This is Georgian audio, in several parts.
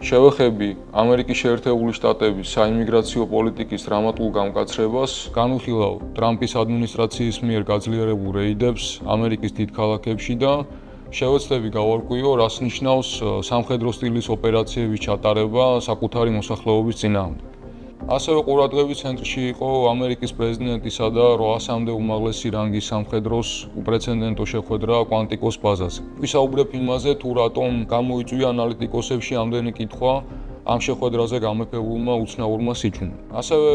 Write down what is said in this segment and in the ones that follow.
შევეხები ამერიკის შეერთებული შტატების საიმიგრაციო პოლიტიკის დრამატულ გამკაცრებას, განვიხილავ ტრამპის ადმინისტრაციის მიერ გაძლიერებულ რეიდებს ამერიკის დიდ ქალაქებში და შევეცდები გავარკვიო, რას ნიშნავს სამხედრო სტილის ოპერაციების ჩატარება საკუთარი მოსახლეობის წინააღმდეგ. ასევე ყურადღების ცენტრში იყო ამერიკის პრეზიდენტისა და 800-მდე უმაღლესი რანგის სამხედროს უპრეცედენტო შეხვედრა კვანტიკოს ბაზაზე. ვისაუბრებ იმაზე, თუ რატომ გამოიწვია ანალიტიკოსებში ამდენი კითხვა ამ შეხვედრაზე გამეფებულმა უცნაურმა სიჩუმემ. ასევე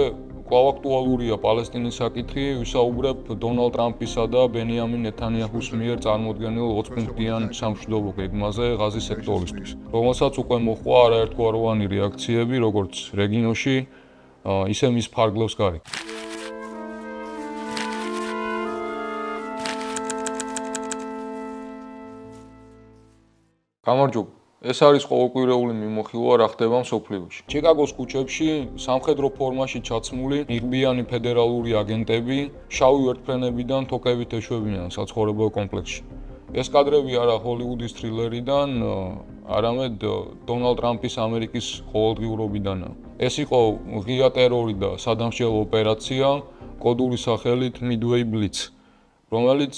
კვლავ აქტუალურია პალესტინის საკითხი, ვისაუბრებ დონალდ ტრამპისა და ბენიამინ ნეთანიაჰუს მიერ წარმოდგენილ 20-პუნქტიან სამშვიდობო გეგმაზე ღაზის სექტორისთვის, რომელსაც უკვე მოჰყვა არაერთგვაროვანი რეაქციები, როგორც რეგიონში, ისე მის ფარგლებს გარეთ. გამარჯობა. ეს არის ყოველკვირეული მიმოხილვა რა ხდება მსოფლიოში. ჩიკაგოს ქუჩებში სამხედრო ფორმაში ჩაცმული მიღბიანი ფედერალური აგენტები შავი ვერტმფრენებიდან თოკებით ეშვებიან საცხოვრებელ კომპლექსში. ეს კადრები არა ჰოლივუდის თრილერიდან, არამედ დონალდ ტრამპის ამერიკის ყოველდღიურობიდანაა. ეს იყო ღია ტერორი და სადამსჯელო ოპერაცია კოდური სახელით Midway Blitz, რომელიც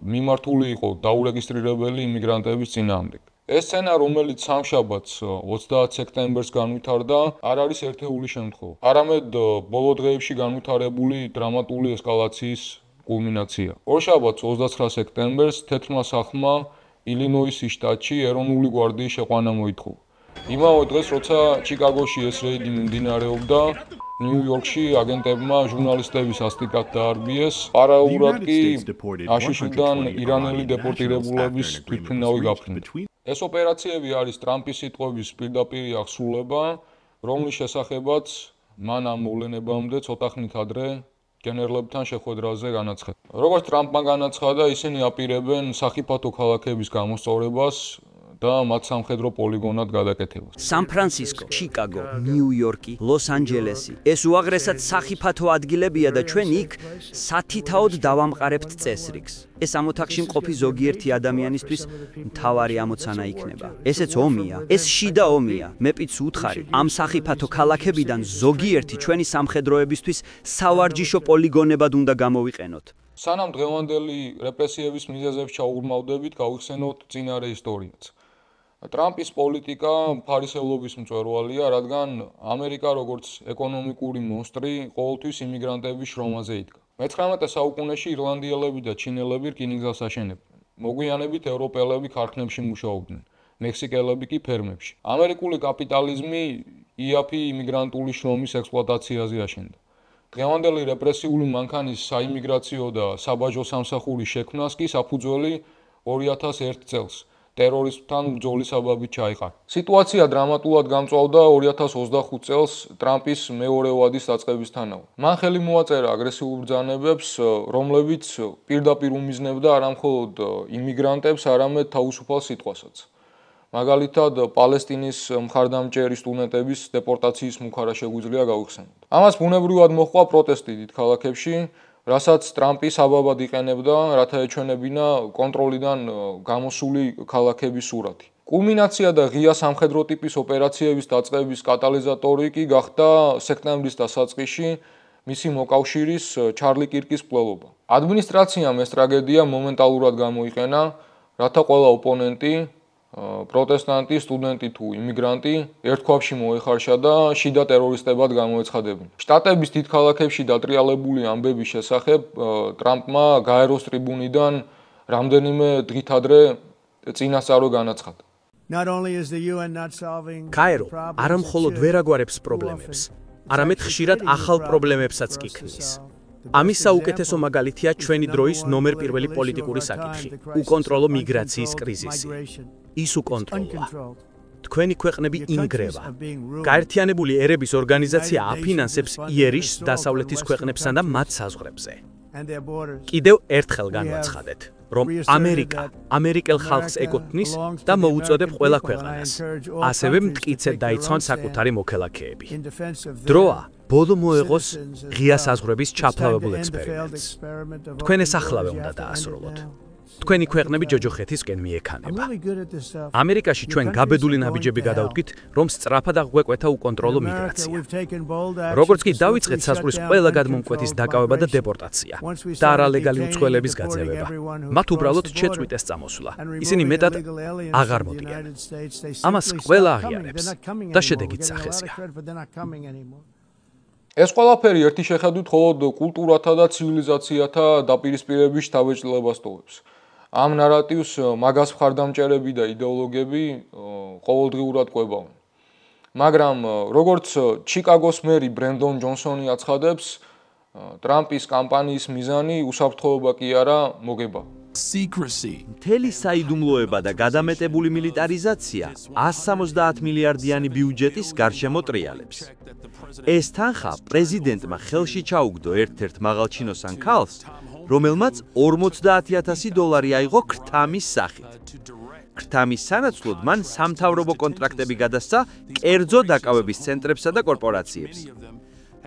მიმართული იყო დაურეგისტრირებელი იმიგრანტების წინააღმდეგ. ეს სცენა, რომელიც სამშაბათს 30 სექტემბერს განვითარდა, არ არის ერთეული შემთხვევა, არამედ ბოლო დღეებში განვითარებული დრამატული ესკალაციის კულმინაცია. ორშაბათს 29 სექტემბერს თეთრმა სახლმა ილინოისის შტატში ეროვნული გვარდიის შეყვანა მოითხოვა. იმავე დღეს, როცა ჩიკაგოში ეს რეიდი მიმდინარეობდა, ნიუ-იორკში აგენტებმა ჟურნალისტების ასტიკად დაარბიეს, პარალელურად კი აშშ-დან ირანელი დეპორტირებულების თვითმფრინავი გაფრინდა. ეს ოპერაციები არის ტრამპის სიტყვების პირდაპირი აღსრულება, რომლის შესახებაც მან ამ მოვლენებამდე ცოტა ხნით ადრე გენერლებთან შეხვედრაზე განაცხადა. როგორც ტრამპმა განაცხადა, ისინი აპირებენ სახიფათო ქალაქების გამოსწორებას და მათ სამხედრო პოლიგონად გადაკეთებას. სან-ფრანცისკო, ჩიკაგო, ნიუ-იორკი, ლოს-ანჯელესი. ეს უაღრესად სახიფათო ადგილებია და ჩვენ იქ სათითაოდ დავამყარებთ წესრიგს. ეს ამ ოთახში მყოფი ზოგიერთი ადამიანისთვის მთავარი ამოცანა იქნება. ესეც ომია, ეს შიდა ომია. მე პიც უთხარი, ამ სახიფათო ქალაქებიდან ზოგიერთი ჩვენი სამხედროებისთვის სავარჯიშო პოლიგონებად უნდა გამოვიყენოთ. სანამ დღევანდელი რეპრესიების მიზეზებს ჩაუღრმავდებით, გავიხსენოთ წინარე ისტორიაც. ტრამპის პოლიტიკა ფარისევლობის მწვერვალია, რადგან ამერიკა როგორც ეკონომიკური მონსტრი ყოველთვის იმიგრანტების შრომაზე იდგა. მე-19 საუკუნეში ირლანდიელები და ჩინელები რკინიგზას აშენებდნენ. მოგვიანებით ევროპელები ქარხნებში მუშაობდნენ, მექსიკელები კი ფერმებში. ამერიკული კაპიტალიზმი იაფი იმიგრანტული შრომის ექსპლუატაციაზე აშენდა. დღევანდელი რეპრესიული მანქანის საიმიგრაციო და საბაჟო სამსახურის შექმნას კი საფუძველი 2001 წელს ტერორიზმთან ბრძოლის საბაბით ჩაიყარა. სიტუაცია დრამატულად გამწვავდა 2025 წელს ტრამპის მეორე ვადის დაწყებისთანავე. მან ხელი მოაწერა აგრესიულ ბრძანებებს, რომლებიც პირდაპირ უმიზნებდა არამხოლოდ იმიგრანტებს, არამედ თავისუფალ სიტყვასაც. მაგალითად, პალესტინის მხარდამჭერი სტუდენტების დეპორტაციის მუქარა შეგვიძლია გავიხსენოთ. ამას ბუნებრივად მოჰყვა პროტესტი დიდ ქალაქებში, რასაც ტრამპი საბაბად იყენებდა, რათა ეჩვენებინა კონტროლიდან გამოსული ქალაქების სურათი. კულმინაცია და ღია სამხედრო ტიპის ოპერაციების დაწყების კატალიზატორი კი გახდა სექტემბრის დასაწყისში მისი მოკავშირის ჩარლი კირკის მკვლელობა. ადმინისტრაციამ ეს ტრაგედია მომენტალურად გამოიყენა, რათა ყველა ოპონენტი, პროტესტანტი, სტუდენტი თუ იმიგრანტი ერთქვაფში მოეხარშა და შიდა ტერორისტებად გამოეცხადებინა. შტატების დიდ ქალაქებში დატრიალებული ამბების შესახებ ტრამპმა გაეროს ტრიბუნიდან რამდენიმე დღით ადრე წინასწარ განაცხადა. გაერო არა მხოლოდ ვერ აგვარებს პრობლემებს, არამედ ხშირად ახალ პრობლემებსაც კი ქმნის. ამის საუკეთესო მაგალითია ჩვენი დროის ნომერ პირველი პოლიტიკური საკითხი, უკონტროლო მიგრაციის კრიზისი. ის უკონტროლოა. თქვენი ქვეყნები ინგრევა. გაერთიანებული ერების ორგანიზაცია აფინანსებს იერიშს დასავლეთის ქვეყნებსა და მათ საზღვრებზე. კიდევ ერთხელ განვაცხადეთ, რომ ამერიკა ამერიკელ ხალხს ეკუთვნის და მოუწოდებ ყველა ქვეყანას. ასევე მტკიცედ დაიცვან საკუთარი მოქალაქეები. დროა ბოლო მოეღოს ღია საზღვრების ჩაფლავებულ ექსპერიმენტს. თქვენ ეს ახლავე უნდა დაასრულოთ. თქვენი ქვეყნები ჯოჯოხეთისკენ მიექანება. ამერიკაში ჩვენ გაბედული ნაბიჯები გადავდგით, რომ სწრაფად აღგვეკვეთა უკონტროლო მიგრაცია. როგორც კი დავიწყეთ საზღვრის ყველა გადმომკვეთის დაკავება და დეპორტაცია და არალეგალი უცხოელების გაძევება, მათ უბრალოდ შეწყვიტეს წამოსვლა. ისინი მეტად აღარ მოდიან. ამას ყველა აღიარებს და შედეგიც სახეზია. ეს ყველაფერი ერთი შეხედვით მხოლოდ კულტურათა და ცივილიზაციათა დაპირისპირების შთაბეჭდილებას ტოვებს. ამ ნარატივს მაგას მხარდამჭერები და იდეოლოგები ყოველდღიურად კვებავენ. მაგრამ როგორც ჩიკაგოს მერი ბრენდონ ჯონსონი აცხადებს, ტრამპის კამპანიის მიზანი უსაფრთხოება კი არა, მოგება. მთელი საიდუმლოება და გადამეტებული მილიტარიზაცია 170 მილიარდიანი ბიუჯეტის გარშემო ტრიალებს. ეს თანხა პრეზიდენტმა ხელში ჩაუგდო ერთ-ერთ მაღალჩინოსან ქალს, რომელმაც $50,000 აიღო ქრთამის სახით. ქრთამის სანაცვლოდ მან სამთავრობო კონტრაქტები გადასცა კერძო დაკავების ცენტრებსა და კორპორაციებს.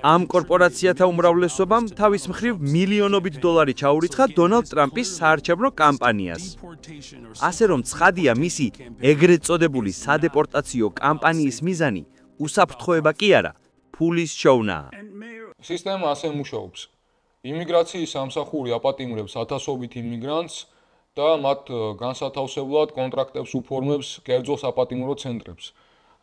ამ კორპორაციათა უმრავლესობამ თავის მხრივ მილიონობით $, ჩაურიცხა დონალდ ტრამპის საარჩევნო კამპანიას. ასე რომ ცხადია მისი ეგრეთ წოდებული სადეპორტაციო კამპანიის მიზანი უსაფრთხოება კი არა, ფულის შოვნაა. სისტემა ასე მუშაობს. იმიგრაციის სამსახური აპატიმრებს ათასობით იმიგრანტს და მათ განსათავსებლად კონტრაქტებს უფორმებს კერძო საპატიმრო ცენტრებს.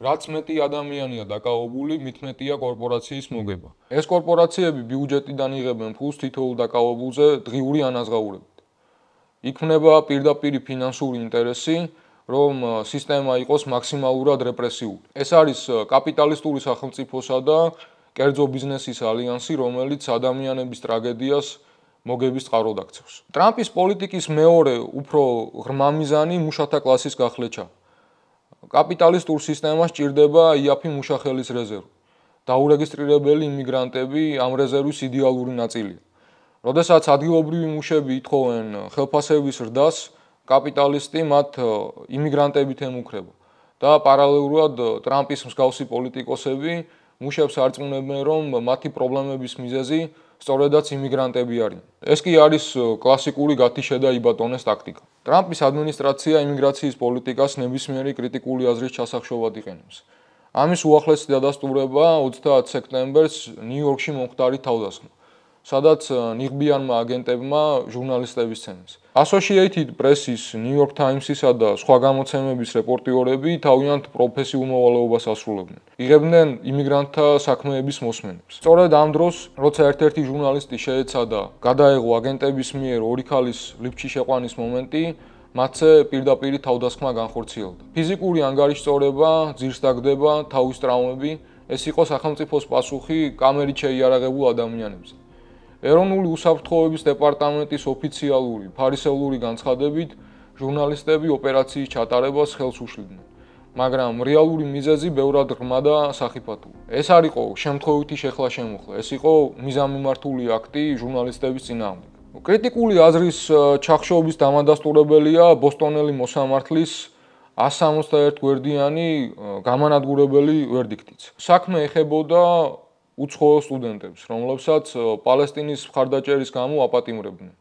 რაც მეტი ადამიანია დაკავებული, მით მეტია კორპორაციის მოგება. ეს კორპორაციები ბიუჯეტიდან იღებენ ფულს თითოეულ დაკავებულზე დღიური ანაზღაურებით. იქმნება პირდაპირი ფინანსური ინტერესი, რომ სისტემა იყოს მაქსიმალურად რეპრესიული. ეს არის კაპიტალისტური სახელმწიფოსა და კერძო ბიზნესის ალიანსი, რომელიც ადამიანების ტრაგედიას მოგების წყაროდ აქცევს. ტრამპის პოლიტიკის მეორე უფრო ღრმა მიზანი მუშათა კლასის გახლეჩა. კაპიტალისტურ სისტემას ჭირდება იაფი მუშახელის რეზერვი. დაურეგისტრირებელი იმიგრანტები ამ რეზერვის იდეალური ნაწილია. როდესაც ადგილობრივი მუშები ითხოვენ ხელფასების ზრდას, კაპიტალისტი მათ იმიგრანტებით ემუქრება და პარალელურად ტრამპის მსგავსი პოლიტიკოსები მუშებს არწმუნებენ, რომ მათი პრობლემების მიზეზი სწორედაც იმიგრანტები არიან. ეს კი არის კლასიკური გათიშე და იბატონეს ტაქტიკა. ტრამპის ადმინისტრაცია იმიგრაციის პოლიტიკას ნებისმიერი კრიტიკული აზრის ჩასახშობად იყენებს. ამის უახლესი დადასტურება 30 სექტემბერს ნიუ-იორკში მომხდარი თავდასხმა, სადაც ნიღბიანმა აგენტებმა ჟურნალისტების სცემეს. Associated Press-ის, New York Times-ისა და სხვა გამოცემების რეპორტიორები თავიანთ პროფესიულ მოვალეობას ასრულებდნენ. იღებდნენ იმიგრანტთა საქმეების მოსმენებს. სწორედ ამ დროს, როცა ერთ-ერთი ჟურნალისტი შეეცადა გადაეღო აგენტების მიერ ორი ქალის ლიფტში შეყვანის მომენტი, მათზე პირდაპირი თავდასხმა განხორციელდა. ფიზიკური ანგარიშწორება, ძირს დაგდება, თავის ტრავმები, ეს იყო სახელმწიფოს პასუხი კამერით შეიარაღებულ ადამიანებზე. ეროვნული უსაფრთხოების დეპარტამენტის ოფიციალური ფარისევლური განცხადებით, ჟურნალისტები ოპერაციის ჩატარებას ხელს უშლიდნენ, მაგრამ რეალური მიზეზი ბევრად ღრმა და სახიფათოა. ეს არ იყო შემთხვევითი შეხლა-შემოხლა, ეს იყო მიზანმიმართული აქტი ჟურნალისტების წინააღმდეგ. კრიტიკული აზრის ჩახშობის დამადასტურებელია ბოსტონელი მოსამართლის 161 გვერდიანი გამანადგურებელი ვერდიქტიც. საქმე ეხებოდა უცხოელ სტუდენტებს, რომლებსაც პალესტინის მხარდაჭერის გამო აპატიმრებდნენ.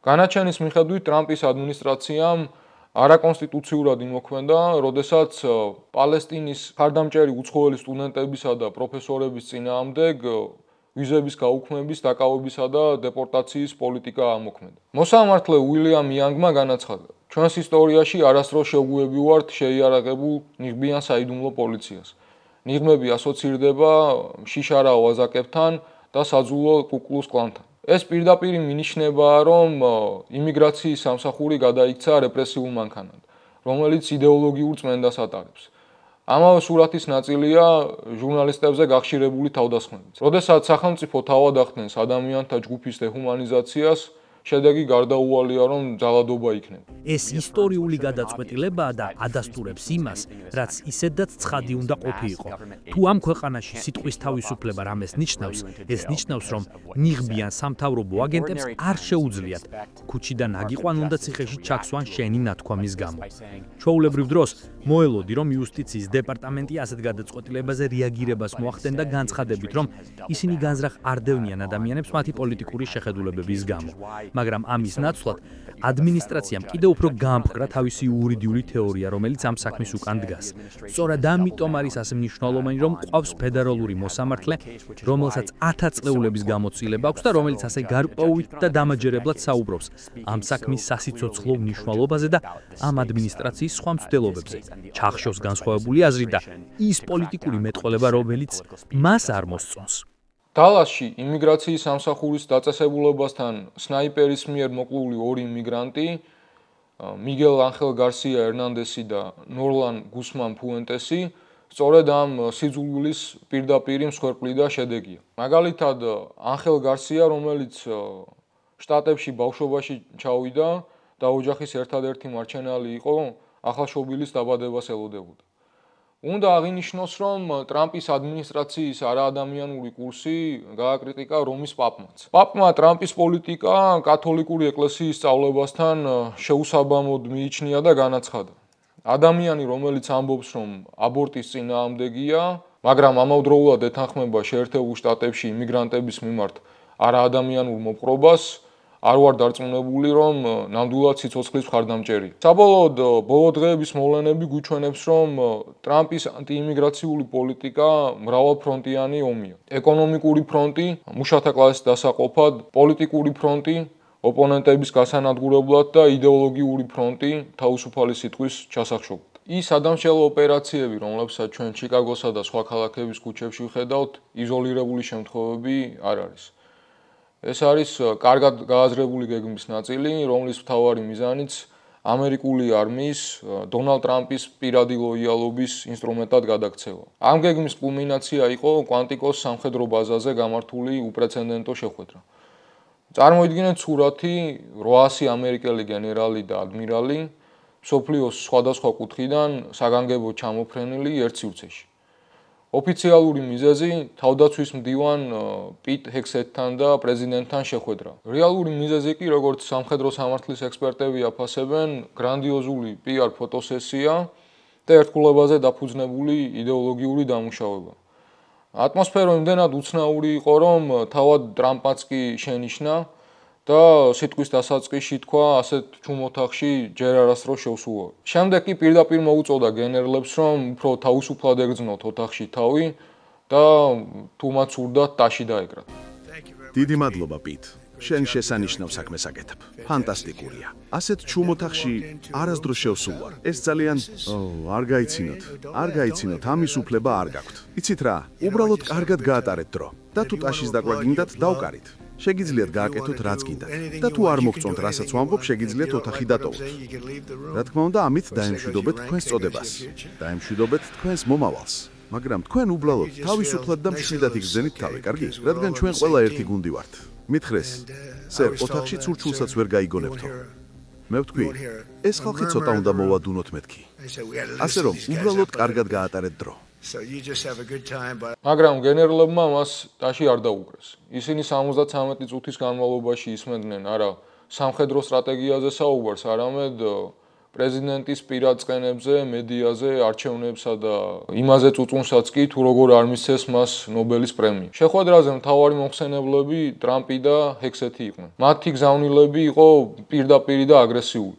განაჩენის მიხედვით ტრამპის ადმინისტრაციამ არაკონსტიტუციურად იმოქმედა, როდესაც პალესტინის მხარდამჭერი უცხოელი სტუდენტებისა და პროფესორების წინააღმდეგ ვიზების გაუქმების, დაკავებისა და დეპორტაციის პოლიტიკა ამოქმედა. მოსამართლე უილიამ იანგმა განაცხადა: ჩვენს ისტორიაში არასდროს შევგუები ვართ შეიარაღებულ ნიღბიან საიდუმლო პოლიციას. ნიღბები ასოცირდება შიშარაო აზაკებთან და საძულო კუკლუს კლანთან. ეს პირდაპირ მინიშნებაა, რომ იმიგრაციის სამსახური გადაიქცა რეპრესიულ მანქანად, რომელიც იდეოლოგიურ წმენდას ატარებს. ამავე სურათის ნაწილია ჟურნალისტებზე გახშირებული თავდასხმებიც. როდესაც სახელმწიფო თავად ახდენს ადამიანთა ჯგუფის დეჰუმანიზაციას, შედეგი გარდაუვალია, რომ ძალადობა იქნება. ეს ისტორიული გადაწყვეტილებაა და ადასტურებს იმას, რაც ისედაც ცხადი უნდა ყოფილიყო. თუ ამ ქვეყანაში სიტყვის თავისუფლება რამეს ნიშნავს, ეს ნიშნავს, რომ ნიღბიან სამთავრობო აგენტებს არ შეუძლიათ ქუჩიდან აგიყვან უნდა ციხეში ჩაქსვან შენი ნათქვამის გამო. ჩვეულებრივ დროს მოელოდი, რომ იუსტიციის დეპარტამენტი ასეთ გადაწყვეტილებაზე რეაგირებას მოახდენდა განცხადებით, რომ ისინი განზრახ არ დევნიან ადამიანებს მათი პოლიტიკური შეხედულებების გამო. მაგრამ ამის ნაცვლად ადმინისტრაციამ კიდევ უფრო გამფრა თავისი იურიდიული თეორია, რომელიც ამ საქმის უკან დგას. სწორად ამიტომ არის ასე მნიშვნელოვანი, რომ ყავს ფედერალური მოსამართლე, რომელსაც 1000 წლეულების გამოცდილება აქვს და რომელიც ასე გარკვეულით და დამაჯერებლად საუბრობს ამ საქმის სასიცოცხლო მნიშვნელობაზე და ამ ადმინისტრაციის სხვა მცდელობებზე. ჩახშობს განსხვავებული აზრი და ის პოლიტიკური მეტყველება, რომელიც მას არ მოსწონს. დალასში იმიგრაციის სამსახურის დაწესებულებასთან სნაიპერის მიერ მოკლული 2 იმიგრანტი, მიგელ ანხელ გარსია ერნანდესი და ნორლან გუსმან ფუენტესი, სწორედ ამ სიძულვილის პირდაპირი მსხვერპლი და შედეგია. მაგალითად, ანხელ გარსია, რომელიც შტატებში ბავშვობაში ჩავიდა და ოჯახის ერთადერთი მარჩენალი იყო, ახალშობილის დაბადებას ელოდებოდა. უნდა აღინიშნოს, რომ ტრამპის ადმინისტრაციის არაადამიანური კურსი გააკრიტიკა რომის პაპმაც. პაპმა ტრამპის პოლიტიკა კათოლიკური ეკლესიის სწავლებასთან შეუსაბამოდ მიიჩნია და განაცხადა. ადამიანი, რომელიც ამბობს, რომ აბორტის წინააღმდეგია, მაგრამ ამავდროულად ეთანხმება შეერთებულ შტატებში იმიგრანტების მიმართ არაადამიანურ მოპყრობას, არ ვარ დარწმუნებული, რომ ნამდვილად სიცოცხლის მხარდამჭერია. საბოლოოდ, ბოლო დღეების მოვლენები გვიჩვენებს, რომ ტრამპის ანტიიმიგრაციული პოლიტიკა მრავალფრონტიანი ომია. ეკონომიკური ფრონტი, მუშათა კლასის დასაყოფად, პოლიტიკური ფრონტი, ოპონენტების გასანადგურებლად და იდეოლოგიური ფრონტი თავისუფალი სიტყვის ჩასახშობად. ის სადამსჯელო ოპერაციები, რომლებსაც ჩვენ ჩიკაგოსა და სხვა ქალაქების ქუჩებში ვხედავთ, იზოლირებული შემთხვევები არ არის. ეს არის კარგად გააზრებული გეგმის ნაწილი, რომლის მთავარი მიზანიც ამერიკული არმიის დონალდ ტრამპის პირადი ლოიალობის ინსტრუმენტად გადაქცევა. ამ გეგმის კულმინაცია იყო კვანტიკოს სამხედრო ბაზაზე გამართული უპრეცედენტო შეხვედრა. წარმოიდგინეთ სურათი 800 ამერიკელი გენერალი და ადმირალი მსოფლიოს სხვადასხვა კუთხიდან საგანგებოდ ჩამოფრენილი ერთ სივრცეში. ოფიციალური მიზეზი თავდაცვის მდივან პიტ ჰექსეტთან და პრეზიდენტთან შეხვედრა. რეალური მიზეზი კი, როგორც სამხედრო სამართლის ექსპერტები აფასებენ, გრანდიოზული PR ფოტოსესია და ერთგულებაზე დაფუძნებული იდეოლოგიური დამუშავება. ატმოსფერო იმდენად უცნაური იყო, რომ თავად ტრამპმაც კი შენიშნა და სიტყვის დასაწყისში თქვა, ასეთ ჩუმ ოთახში ჯერ არასდროს შევსულავ. შემდეგ კი პირდაპირ მოუწოდა გენერლებს, რომ უფრო თავისუფლად ეგრძნოთ ოთახში თავი და თუ მათ სურდათ ტაში დაეკრათ. დიდი მადლობა, პიტ. შენ შესანიშნავ საქმეს აკეთებ. ფანტასტიკურია. ასეთ ჩუმ ოთახში არასდროს შევსულ ვარ. ეს ძალიან არ გაიცინოთ, ამის უფლება არ გაქვთ. იცით რა, უბრალოდ კარგად გაატარეთ დრო და თუ ტაშის დაკვრა გინდათ, დავკარით. შეგიძლიათ გააკეთოთ რაც გინდათ და თუ არ მოგწონთ რასაც ვამბობ, შეგიძლიათ ოთახი დატოვოთ. რა თქმა უნდა, ამით დაემშვიდობეთ თქვენს წოდებას, დაემშვიდობეთ თქვენს მომავალს. მაგრამ თქვენ უბრალოდ თავისუფლად და მშვიდად იგრძენით თავი, კარგი? რადგან ჩვენ ყველა ერთი გუნდი ვართ. მითხრეს, სერ, ოთახში ცურჩულსაც ვერ გაიგონებთო. მე ვთქვი, ეს ხალხი ცოტა უნდა მოვადუნოთ მეთქი. ასე რომ, უბრალოდ კარგად გაატარეთ დრო. მაგრამ გენერლებმა მას ტაში არ დაუკრეს. ისინი 73 წუთის განმავლობაში ისმენდნენ არა სამხედრო სტრატეგიაზე საუბარს, არამედ პრეზიდენტის პირად წყენებზე, მედიაზე, არჩევნებსა და იმაზე წუწუნსაც კი, თუ როგორ არ მისცეს მას ნობელის პრემია. შეხვედრაზე მთავარი მომხსენებლები ტრამპი და ჰექსეთი იყვნენ. მათი გზავნილები იყო პირდაპირი და აგრესიული.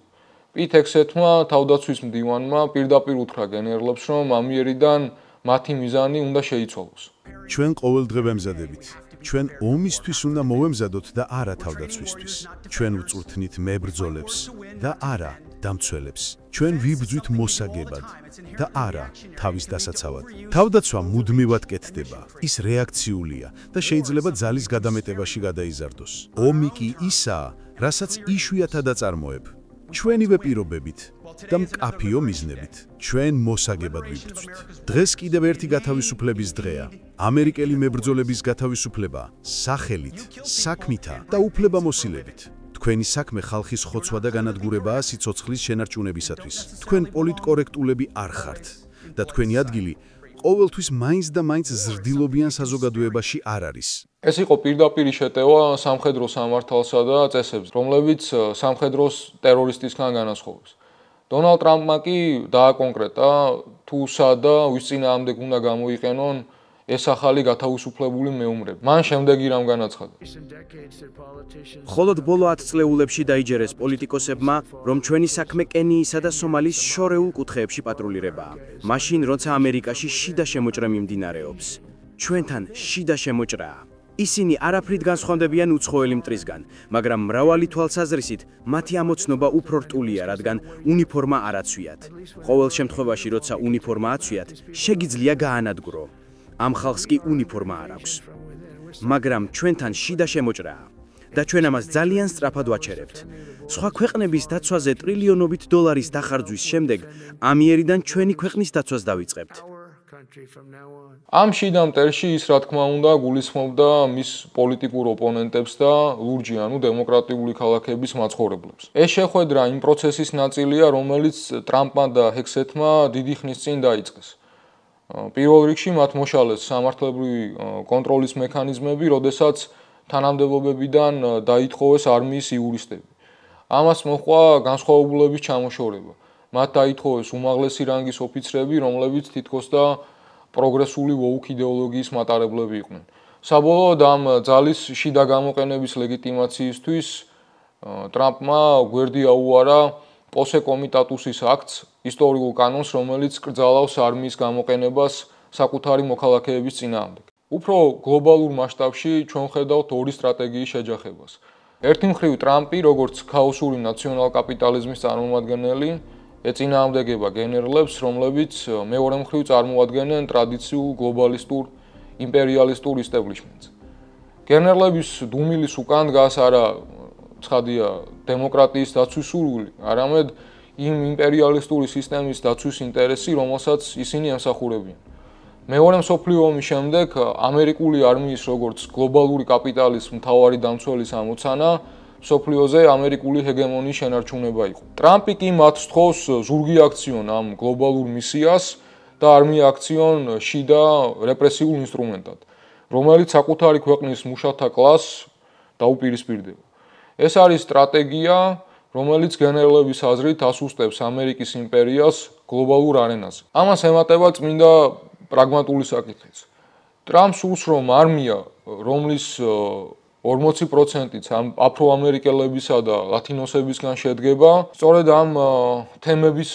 პიტ ჰექსეთმა, თავდაცვის მდივანმა, პირდაპირ უთხრა გენერლებს, რომ ამიერიდან მათი მიზანი უნდა შეიცვალოს. ჩვენ ყოველდღე ვემზადებით. ჩვენ ომისთვის უნდა მოვემზადოთ და არა თავდაცვისთვის. ჩვენ ვწვრთნით მებრძოლებს და არა დამცველებს. ჩვენ ვიბრძვით მოსაგებად და არა თავის დასაცავად. თავდაცვა მუდმივად კეთდება. ის რეაქციულია და შეიძლება ძალის გადამეტებაში გადაიზარდოს. ომი კი ისაა, რასაც იშვიათად აწარმოებ. ჩვენივე პირობებით და მკაფიო მიზნებით. ჩვენ მოსაგებად ვიბრძვით. დღეს კიდევ ერთი გათავისუფლების დღეა. ამერიკელი მებრძოლების გათავისუფლება სახელით, საქმითა და უფლებამოსილებით. თქვენი საქმე ხალხის ხოცვა და განადგურებაა სიცოცხლის შენარჩუნებისათვის. თქვენ პოლიტკორექტულები არ ხართ და თქვენი ადგილი ყოველთვის მაინც და მაინც ზრდილობიან საზოგადოებაში არ არის. ეს იყო პირდაპირი შეტევა სამხედრო სამართალსა და წესებზე, რომლებიც სამხედროს ტერორისტისგან განასხვავებს. დონალდ ტრამპმა კი დააკონკრეტა თუ სა და ვის წინააღმდეგ უნდა გამოიყენონ ეს ახალი გათავისუფლებული მეომრები. მან შემდეგი რამ განაცხადა. მხოლოდ ბოლო 10 წლეულებში დაიჯერეს პოლიტიკოსებმა, რომ ჩვენი საქმე კენიისა და სომალის შორეულ კუთხეებში პატრულირებაა. მაშინ, როცა ამერიკაში შიდა შემოჭრა მიმდინარეობს. ჩვენთან შიდა შემოჭრაა. ისინი არაფრით განსხვავდებიან უცხოელი მტრისგან, მაგრამ მრავალი თვალსაზრისით მათი ამოცნობა უფრო რთულია, რადგან უნიფორმა არ აცვიათ. ყოველ შემთხვევაში, როცა უნიფორმა აცვიათ, შეგიძლია გაანადგურო. ამ ხალხს კი უნიფორმა არ აქვს. მაგრამ ჩვენთან შიდა შემოჭრაა და ჩვენ ამას ძალიან სწრაფად ვაჩერებთ. სხვა ქვეყნების დაცვაზე ტრილიონობით დოლარის დახარჯვის შემდეგ ამიერიდან ჩვენი ქვეყნის დაცვას დავიწყებთ. ამ შიდა მტერში ის რა თქმა უნდა გულისხმობდა მის პოლიტიკურ ოპონენტებს და ლურჯი, ანუ დემოკრატიული ქალაქების მაცხოვრებლებს. ეს შეხვედრა იმ პროცესის ნაწილია, რომელიც ტრამპმა და ჰექსეთმა დიდი ხნის წინ დაიწყეს. პირველ რიგში მათ მოშალეს სამართლებრივი კონტროლის მექანიზმები, როდესაც თანამდებობებიდან დაითხოვეს არმიის იურისტები. ამას მოჰყვა განსხვავებულების ჩამოშორება. მათ დაითხოვეს უმაღლესი რანგის ოფიცრები, რომლებიც თითქოს და პროგრესული ვოუკ იდეოლოგიის მატარებლები იყვნენ. საბოლოოდ ამ ძალის შიდა გამოყენების ლეგიტიმაციისთვის ტრამპმა გვერდი აუარა პოსე კომიტატუსის აქტს, ისტორიულ კანონს, რომელიც კრძალავს არმიის გამოყენებას საკუთარი მოქალაქეების წინააღმდეგ. უფრო გლობალურ მასშტაბში ჩვენ ხედავთ ორი სტრატეგიის შეჯახებას. ერთი მხრივ ტრამპი, როგორც ქაოსური ნაციონალ-კაპიტალიზმის წარმომადგენელი, ეწინააღმდეგება გენერლებს, რომლებიც მეორე მხრივ წარმოადგენენ ტრადიციულ გლობალისტურ იმპერიალისტურ ისტაბლიშმენტს. გენერლების დუმილის უკან დგას არა ცხადია დემოკრატიის დაცვის სურვილი, არამედ იმ იმპერიალისტური სისტემის დაცვის ინტერესი, რომელსაც ისინი ემსახურებიან. მეორე მსოფლიო ომის შემდეგ ამერიკული არმიის როგორც გლობალური კაპიტალის მთავარი დამცველის ამოცანა მსოფლიოზე ამერიკული ჰეგემონიის შენარჩუნება იყო. ტრამპი კი მათ სთხოვს ზურგი აქციონ ამ გლობალურ მისიას და არმია აქციონ შიდა რეპრესიულ ინსტრუმენტად, რომელიც საკუთარი ქვეყნის მუშათა კლასს დაუპირისპირდება. ეს არის სტრატეგია, რომელიც გენერლების აზრით ასუსტებს ამერიკის იმპერიას გლობალურ არენაზე. ამას ემატება წმინდა პრაგმატული საკითხიც. ტრამპს სურს, რომ არმია, რომლის 40%-იც აფროამერიკელებისა და ლათინოსებისგან შედგება, სწორედ ამ თემების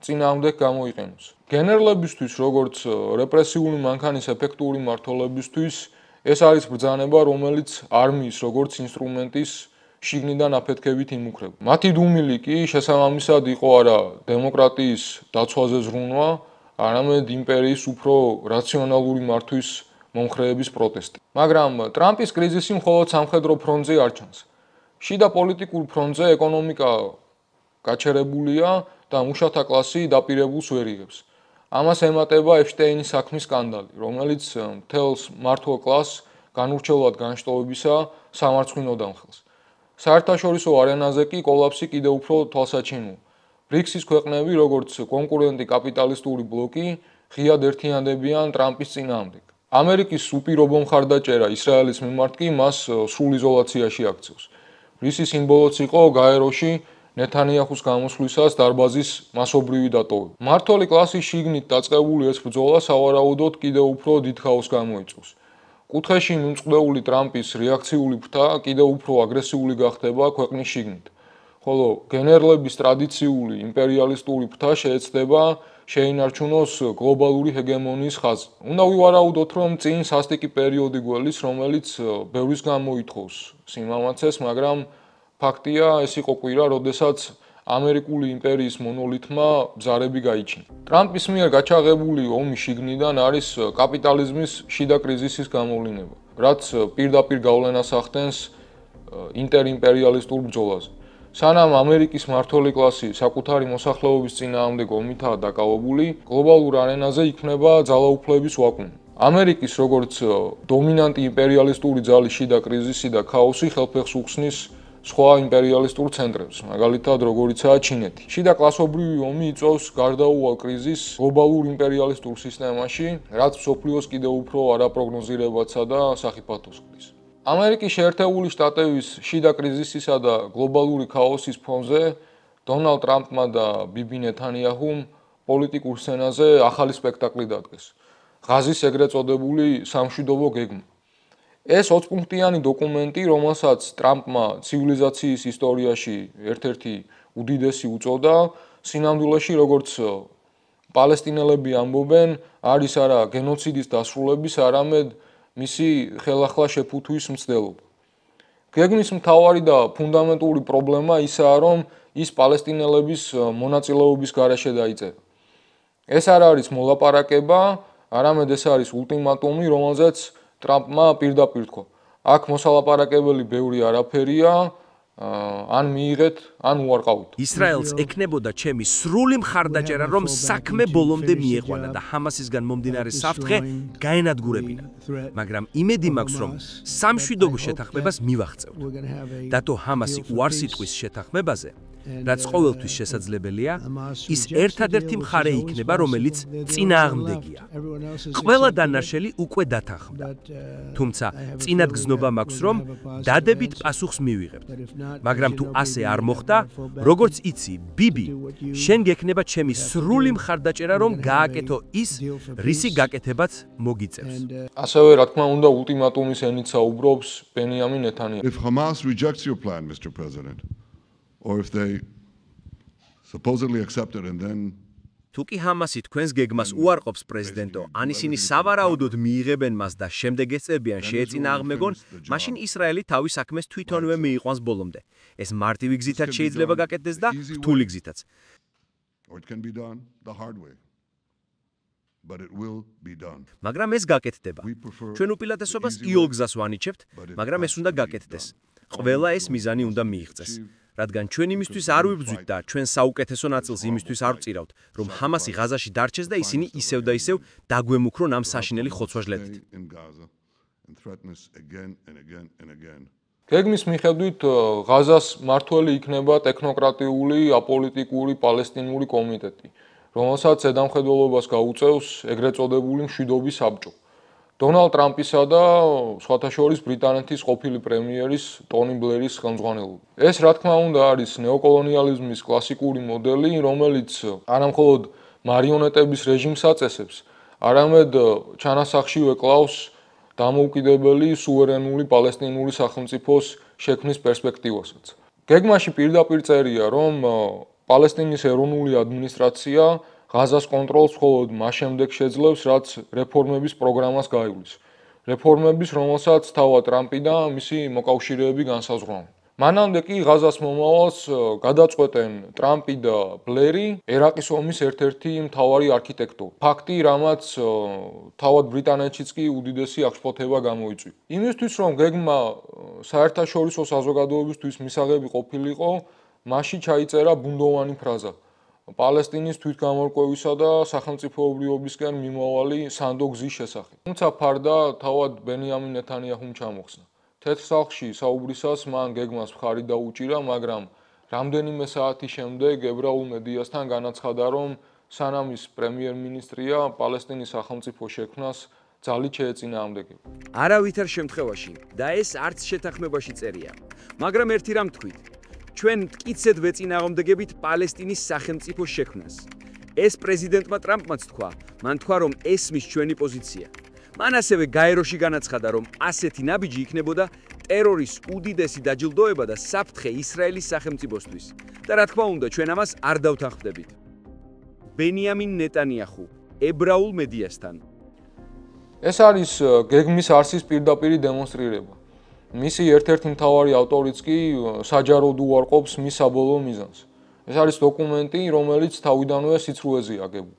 წინააღმდეგ გამოიყენოს. გენერლებისთვის, როგორც რეპრესიული მანქანის ეფექტური მმართველებისთვის, ეს არის ბრძანება, რომელიც არმიის როგორც ინსტრუმენტის შიგნიდან აფეთქებით იმუქრება. მათი დუმილი კი შესაბამისად იყო არა დემოკრატიის დაცვაზე ზრუნვა, არამედ იმპერიის უფრო რაციონალური მართვის მომხრეების პროტესტი. მაგრამ ტრამპის კრიზისი მხოლოდ სამხედრო ფრონტზე არ ჩანს. შიდა პოლიტიკურ ფრონტზე ეკონომიკა გაჩერებულია და მუშათა კლასი დაპირებულს ვერ იღებს. ამას ემატება ეფშტეინის საქმის სკანდალი, რომელიც მთელს მმართველ კლასს განურჩევლად განშტოებისა სამარცხვინოდ ამხელს. საერთაშორისო არენაზე კი კოლაფსი კიდევ უფრო თვალსაჩინოა. ბრიქსის ქვეყნები, როგორც კონკურენტი კაპიტალისტური ბლოკი, ღიად ერთიანდებიან ტრამპის წინააღმდეგ. ამერიკის უპირობო მხარდაჭერა ისრაელის მიმართ კი მას სრულ იზოლაციაში აქცევს. რისი სიმბოლოც იყო გაეროში ნეთანიაჰუს გამოსვლისას დარბაზის მასობრივი დატოვება. მმართველი კლასის შიგნით დაწყებული ეს ბრძოლა სავარაუდოდ კიდევ უფრო დიდ ხაოსს გამოიწვევს. კუთხეში მიმწყდეული ტრამპის რეაქციული ფრთა კიდევ უფრო აგრესიული გახდება ქვეყნის შიგნით. ხოლო გენერლების ტრადიციული იმპერიალისტური ფრთა შეეცდება შეინარჩუნოს გლობალური ჰეგემონიის ხაზი. უნდა ვივარაუდოთ, რომ წინ სასტიკი პერიოდი გველის, რომელიც ბევრისგან მოითხოვს სიმამაცეს, მაგრამ ფაქტია, ეს იყო კვირა, როდესაც ამერიკული იმპერიის მონოლითმა ბზარები გაიჩინა. ტრამპის მიერ გაჩაღებული ომის შიგნიდან არის კაპიტალიზმის შიდა კრიზისის გამოვლინება, რაც პირდაპირ გავლენას ახდენს ინტერიმპერიალისტურ ბრძოლაზე. სანამ ამერიკის მმართველი კლასი საკუთარი მოსახლეობის წინააღმდეგ ომითაა დაკავებული, გლობალურ არენაზე იქმნება ძალაუფლების ვაკუუმი. ამერიკის როგორც დომინანტი იმპერიალისტური ძალის შიდა კრიზისი და ქაოსი ხელფეხს უხსნის სხვა იმპერიალისტურ ცენტრებს, მაგალითად როგორიცაა ჩინეთი. შიდა კლასობრივი ომი იწვევს გარდაუვალ კრიზისს გლობალურ იმპერიალისტურ სისტემაში, რაც მსოფლიოს კიდევ უფრო არაპროგნოზირებადსა და სახიფათოს ხდის. ამერიკის შეერთებული შტატების შიდა კრიზისისა და გლობალური ქაოსის ფონზე დონალდ ტრამპმა და ბიბი ნეთანიაჰუმ პოლიტიკურ სცენაზე ახალი სპექტაკლი დადგეს. ღაზის ეგრეთ წოდებული სამშვიდობო გეგმა. ეს 20 პუნქტიანი დოკუმენტი, რომელსაც ტრამპმა ცივილიზაციის ისტორიაში ერთ-ერთი უდიდესი უწოდა, სინამდვილეში როგორც პალესტინელები ამბობენ, არის არა გენოციდის დასრულების, არამედ მისი ხელახლა შეფუთვის მცდელობა. გეგმის მთავარი და ფუნდამენტური პრობლემა ისაა, რომ ის პალესტინელების მონაწილეობის გარეშე დაიწერა. ეს არ არის მოლაპარაკება, არამედ ეს არის ულტიმატუმი, რომელზეც ტრამპმა პირდაპირ თქვა. აქ მოსალაპარაკებელი ბევრი არაფერია, ან მიიღეთ, ან უარყავთ. ისრაელს ეკნებოდა ჩემი სრული მხარდაჭერა, რომ საქმე ბოლომდე მieყვანა და ჰამასისგან მომდინარე საფრთხე გაენადგურებინა. მაგრამ იმედი მაქვს, რომ სამშვიდობო შეთანხმებას მივაღწევთ. დათო ჰამასი უარს იტყვის შეთანხმებაზე, რაც ყოველთვის შესაძლებელია, ის ერთადერთი მხარე იქნება, რომელიც წინააღმდეგია. ყველა დანარჩენი უკვე დათანხმდა. თუმცა წინადგზნობა მაქვს, რომ დადებით პასუხს მივიღებთ. მაგრამ თუ ასე არ მოხდა, როგორც იცი, ბიბი, შენ გექნება ჩემი სრული მხარდაჭერა, რომ გააკეთო ის, რისი გაკეთებაც მოგიწევს. ასევე, რა თქმა უნდა, ულტიმატუმის ენით საუბრობს ბენიამინ ნეთანიაჰუ. If Hamas rejects your plan, Mr. President, or if they supposedly accept it and then თუ კი ჰამასი თქვენს გეგმას უარყოფს პრეზიდენტო, ან ისინი სავარაუდოდ მიიღებენ მას და შემდეგ ეწებიან შეეწინააღმდეგონ, მაშინ ისრაელი თავის საქმეს თვითონვე მიიყვანს ბოლომდე. ეს მარტივი გზითაც შეიძლება გაკეთდეს და რთული გზითაც. or it can be done the hard way. But it will be done. მაგრამ ეს გაკეთდება. ჩვენ უპილატესობას იოლ გზას ვანიჩებთ, მაგრამ ეს უნდა გაკეთდეს. ყველა ეს მიზანი უნდა მიიღწეს. რადგან ჩვენ იმისთვის არ ვიბრძვით და ჩვენ საუკეთესო ნაწილს იმისთვის არ ვწირავთ, რომ ჰამასი ღაზაში დარჩეს და ისინი ისევ და ისევ დაგვემუქრონ ამ საშინელი ხოცვა-ჟლეტით. გეგმის მიხედვით ღაზას მართველი იქნება ტექნოკრატიული, აპოლიტიკური პალესტინური კომიტეტი, რომელსაც ზედამხედველობას გაუწევს ეგრეთ წოდებული მშვიდობის საბჭო. დონალდ ტრამპისა და სხვათა შორის ბრიტანეთის ყოფილი პრემიერის ტონი ბლერის ხელმძღვანელობით. ეს რა თქმა უნდა არის ნეოკოლონიალიზმის კლასიკური მოდელი, რომელიც არამხოლოდ მარიონეტების რეჟიმს აწესებს, არამედ ჩანასახშივე კლავს დამოუკიდებელი სუვერენული პალესტინური სახელმწიფოს შექმნის პერსპექტივასაც. გეგმაში პირდაპირ წერია, რომ პალესტინის ეროვნული ადმინისტრაცია ღაზას კონტროლს მხოლოდ მას შემდეგ შეძლებს, რაც რეფორმების პროგრამას გაივლის. რეფორმების, რომელსაც თავად ტრამპი და მისი მოკავშირეები განსაზღვრავენ. მანამდე კი ღაზას მომავალს გადაწყვეტენ ტრამპი და ბლერი, ერაყის ომის ერთ-ერთი მთავარი არქიტექტორი. ფაქტი, რამაც თავად ბრიტანეთშიც კი უდიდესი აღშფოთება გამოიწვია. იმისთვის, რომ გეგმა საერთაშორისო საზოგადოებისთვის მისაღები ყოფილიყო, მასში ჩაიწერა ბუნდოვანი ფრაზა. პალესტინის თვითგამორკვევისა და სახელმწიფოებრიობისკენ მიმავალი სანდო გზის შესახებ. თუმცა ფარდა თავად ბენიამინ ნეთანიაჰუმ ჩამოხსნა. თეთრ სახლში საუბრისას მან გეგმას მხარი დაუჭირა, მაგრამ რამდენიმე საათის შემდეგ ებრაულ მედიასთან განაცხადა, რომ სანამ ის პრემიერ-მინისტრია, პალესტინის სახელმწიფო შექმნას ძალით შეეწინააღმდეგება. არავითარ შემთხვევაში და ეს არც შეთანხმებაში წერია. მაგრამ ერთი რამ თქვით. ჩვენ მტკიცედ ვეწინააღმდეგებით პალესტინის სახელმწიფო შექმნას. ეს პრეზიდენტმა ტრამპმაც თქვა, მან თქვა, რომ ესმის ჩვენი პოზიცია. მან ასევე გაეროში განაცხადა, რომ ასეთი ნაბიჯი იქნებოდა ტერორის უდიდესი დაჯილდოება და საფრთხე ისრაელის სახელმწიფოსთვის. და რა თქმა უნდა, ჩვენ ამას არ დავთანხმდებით. ბენიამინ ნეტანიაჰუ, ებრაულ მედიასთან. ეს არის გეგმის არსის პირდაპირი დემონსტრირება. მისი ერთ-ერთი მთავარი ავტორიც კი საჯაროდ უარყოფს მის საბოლოო მიზანს. ეს არის დოკუმენტი, რომელიც თავიდანვე სიცრუეზეა აგებული.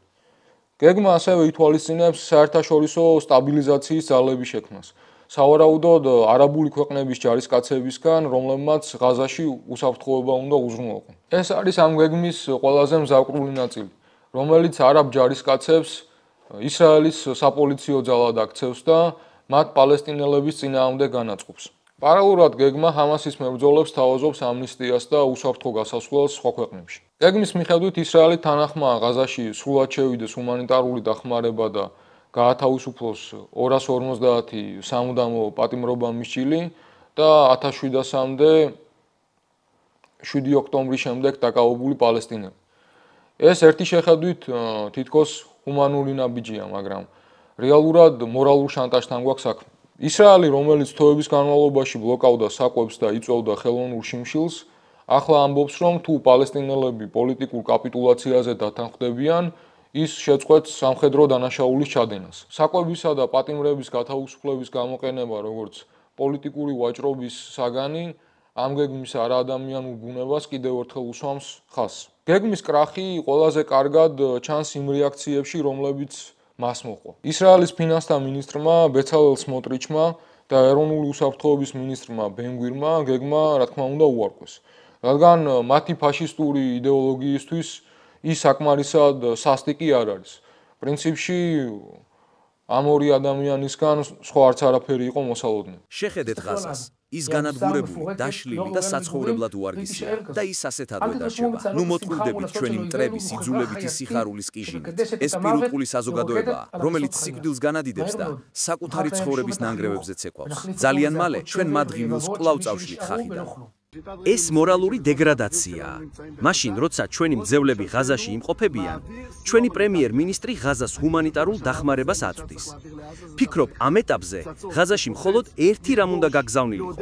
გეგმა ასევე ითვალისწინებს საერთაშორისო სტაბილიზაციის ძალების შექმნას, სავარაუდოდ არაბული ქვეყნების ჯარისკაცებისგან, რომლებმაც ღაზაში უსაფრთხოება უნდა უზრუნველყონ. ეს არის ამ გეგმის ყველაზე მზაკვრული ნაწილი, რომელიც არაბ ჯარისკაცებს ისრაელის საპოლიციო ძალად აქცევს და მათ პალესტინელების წინააღმდეგ განაწყობს. პარალელურად გეგმა ჰამასის მებრძოლებს თავაზობს ამნისტიას და უსაფრთხო გასასვლელს სხვა ქვეყნებში. გეგმის მიხედვით ისრაელი თანახმა ღაზაში სრულად შევიდეს ჰუმანიტარული დახმარება და გაათავისუფლოს 250 სამუდამო პატიმრობა მისჭილი და 1700-მდე 7 ოქტომბრის შემდეგ დაკავებული პალესტინელი. ეს ერთი შეხედვით თითქოს ჰუმანური ნაბიჯია, მაგრამ რეალურად მორალურ შანტაჟთან გვაქვს საქმე. ისრაელი, რომელიც თვეების განმავლობაში ბლოკავდა საკვებს და იწვევდა ხელოვნურ შიმშილს, ახლა ამბობს, რომ თუ პალესტინელები პოლიტიკურ კაპიტულაციაზე დათანხმდებიან, ის შეწყვეტს სამხედრო დანაშაულის ჩადენას. საკვებისა და პატიმრების გათავისუფლების გამოყენება, როგორც პოლიტიკური ვაჭრობის საგანი, ამ გეგმის არაადამიანურ ბუნებას კიდევ ერთხელ უსვამს ხაზს. გეგმის კრახი ყველაზე კარგად ჩანს იმ რეაქციებში, რომლებიც მას მოყვა. ისრაელის ფინანსთა მინისტრმა ბეცალელ სმოტრიჩმა და ეროვნული უსაფრთხოების მინისტრმა ბენ-გვირმა გეგმა, რა თქმა უნდა, უარყვეს. რადგან მათი ფაშისტური იდეოლოგიისთვის ის საკმარისად სასტიკი არ არის. პრინციპში ამ ორი ადამიანისგან სხვა არც არაფერი იყო მოსალოდნელი. შეხედეთ ღაზას. ის განადგურებული, დაშლილი და საცხოვრებლად უარგისია და ის ასეთადვე დარჩება. ნუ მოტყუილდებით ჩვენი მტრების, იძულებითი სიხარულის კიჟინით. ეს პირუტყული საზოგადოებაა, რომელიც სიკვდილს განადიდებს და საკუთარი ცხოვრების ნანგრევებზე ცეკვავს. ძალიან მალე ჩვენ მათ ღიმილს კვლავ წავშლით ხახიდან. ეს მორალური დეგრადაციაა. მაშინ, როცა ჩვენი მძევლები ღაზაში იმყოფებიან, ჩვენი პრემიერ-მინისტრი ღაზას ჰუმანიტარულ დახმარებას აწვდის. ფიქრობ, ამ ეტაპზე ღაზაში მხოლოდ ერთი რამ უნდა გაგზავნილიყო: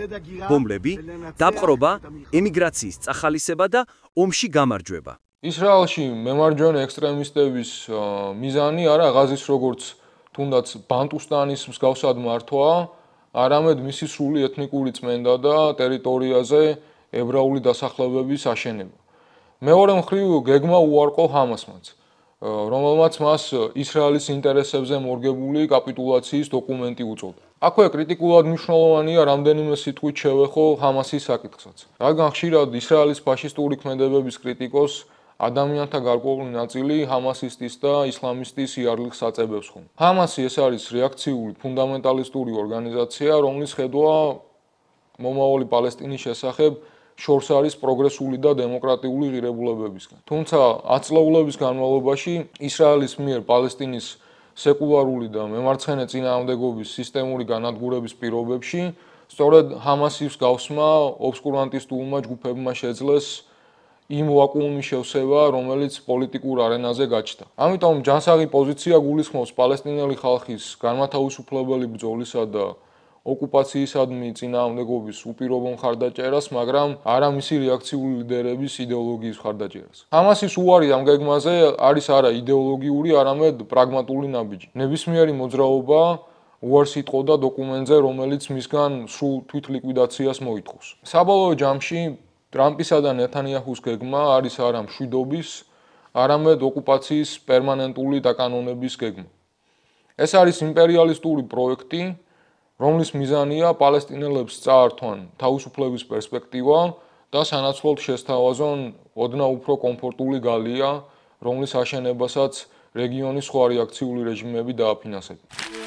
ბომბები, დაპყრობა, ემიგრაციის წახალისება და ომში გამარჯვება. ისრაელში მემარჯვენე ექსტრემისტების მიზანი არა ღაზის როგორც თუნდაც ბანტუსტანის მსგავსად მართვაა, არამედ მისი სრული ეთნიკური წმენდა და ტერიტორიაზე ებრაული დასახლებების აშენება. მეორე მხრივ გეგმა უარყო ჰამასმაც, რომელმაც მას ისრაელის ინტერესებზე მორგებული კაპიტულაციის დოკუმენტი უწოდა. აქვე კრიტიკულად მნიშვნელოვანია რამდენიმე სიტყვით შევეხო ჰამასის საკითხსაც. რადგან ხშირად ისრაელის ფაშისტური ქმედებების კრიტიკოს ადამიანთა გარკვეული ნაწილი ჰამასისტის და ისლამისტის იარლიხს აწებებს ხომ. ჰამასი ეს არის რეაქციული ფუნდამენტალისტური ორგანიზაცია, რომლის ხედვა მომავალი პალესტინის შესახებ შორს არის პროგრესული და დემოკრატიული ღირებულებებისგან. თუმცა 10 წლეულების განმავლობაში ისრაელის მიერ პალესტინის სეკულარული და მემარცხენე წინააღმდეგობის სისტემური განადგურების პირობებში სწორედ ჰამასის მსგავსმა ობსკურანტისტულმა ჯგუფებმა შეძლეს იმ ვაკუუმის შევსება, რომელიც პოლიტიკურ არენაზე გაჩნდა. ამიტომ ჯანსაღი პოზიცია გულისხმობს პალესტინელი ხალხის განმათავისუფლებელი ბრძოლისა და ოკუპაციისადმი წინააღმდეგობის უპირობო მხარდაჭერას, მაგრამ არა მისი რეაქციული ლიდერების იდეოლოგიის მხარდაჭერას. ჰამასის უარი ამ გეგმაზე არის არა იდეოლოგიური, არამედ პრაგმატული ნაბიჯი. ნებისმიერი მოძრაობა უარს იტყოდა დოკუმენტზე, რომელიც მისგან სრულ თვითლიკვიდაციას მოითხოვს. საბოლოო ჯამში ტრამპისა და ნეთანიაჰუს გეგმა არის არა მშვიდობის, არამედ ოკუპაციის პერმანენტული დაკანონების გეგმა. ეს არის იმპერიალისტური პროექტი, რომლის მიზანია პალესტინელებს წაართვან თავისუფლების პერსპექტივა და სანაცვლოდ შესთავაზონ ოდნავ უფრო კომფორტული გალია, რომლის აშენებასაც რეგიონის სხვა რეაქციული რეჟიმები დააფინანსებენ.